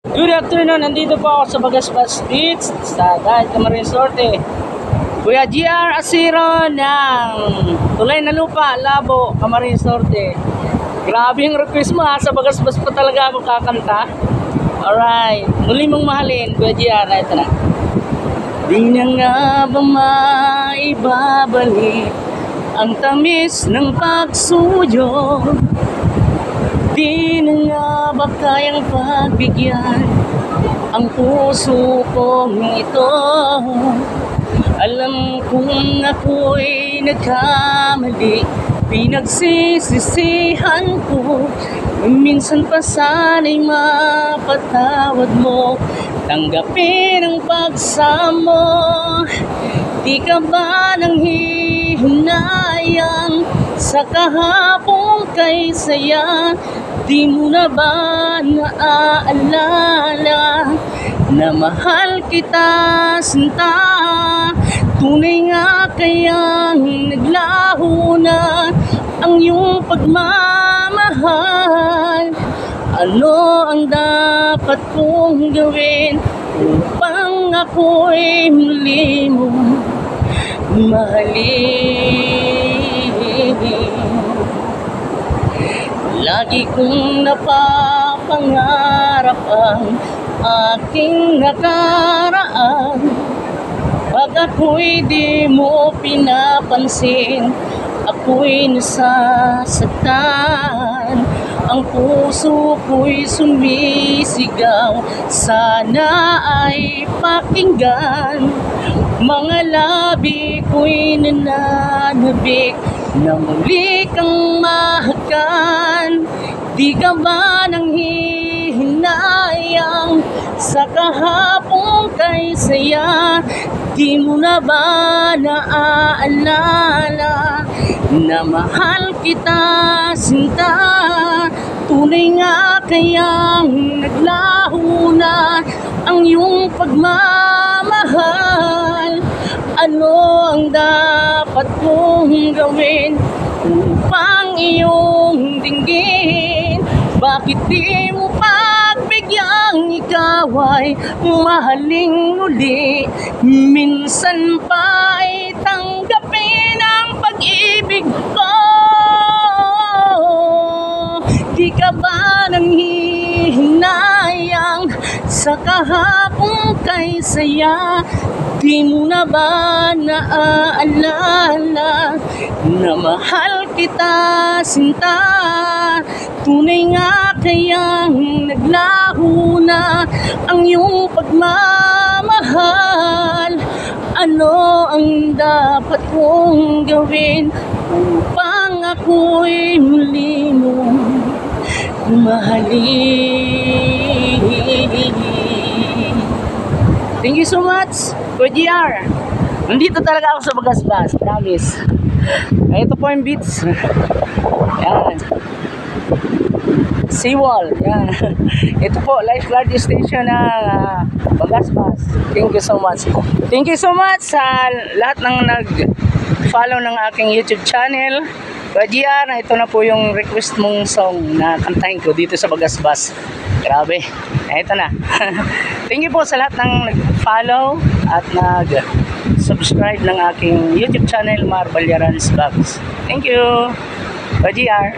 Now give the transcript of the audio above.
Good afternoon, nandito po ako sa Bagaspas Beach sa Camarines Norte. Kuya GR Asiro ng Tulay na Lupa, Labo, Camarines Norte. Grabe yung request mo ha, sa Bagaspas pa talaga ako kakanta. Alright, muli mong mahalin, Kuya GR, ito na. Di na nga ba maibabalik ang tamis ng pagsuyo? Di na nga ba kayang pagbigyan ang puso kong ito? Alam kong ako'y nagkamali, pinagsisisihan ko. Minsan pa sana'y mapatawad mo, tanggapin ang pagsamo. Di ka ba nang hihinayang sa kahapong kay saya? Di mo na ba naaalala na mahal kita, sinta? Tunay nga kayang naglaho na ang iyong pagmamahal? Ano ang dapat kong gawin upang ako'y muli mo mahalin? Lagi kong napapangarap ang aking nakaraan. Pag ako'y di mo pinapansin, ako'y nasasaktan. Ang puso ko'y sumisigaw, sana ay pakinggan. Mga labi ko'y nananabik na muli kang mahakan. Di ka ba nang hihinayang sa kahapong kay saya? Di mo na ba naaalala na mahal kita, sinta? Tunay nga kayang naglaho na ang iyong pagmamahal? Ano ang dapat kong gawin upang iyong dinggin? Bakit di mo pagbigyan ikaw ay mahaling muli? Minsan pa ay tanggapin ang pag-ibig ko. Di ka ba nang hihinayang sa kahapong kay saya? Di mo na ba naaalala na mahal kita, sinta? Tunay nga kayang naglaho na ang iyong pagmamahal? Ano ang dapat kong gawin upang ako'y muli mo mahalin? Thank you so much, Kuya GR. Nandito talaga ako sa Bagaspas, promise. Ito po yung beach. Yan. Seawall. Yan. Ito po, lifeguard station ng Bagaspas. Thank you so much. Thank you so much sa lahat ng nag-follow ng aking YouTube channel. Kuya GR, ito na po yung request mong song na kantahin ko dito sa Bagaspas. Grabe. Ito na. Thank you po sa lahat ng nag-follow at nag-subscribe ng aking YouTube channel, Mar Balyaran's Vlogs. Thank you. Kuya GR.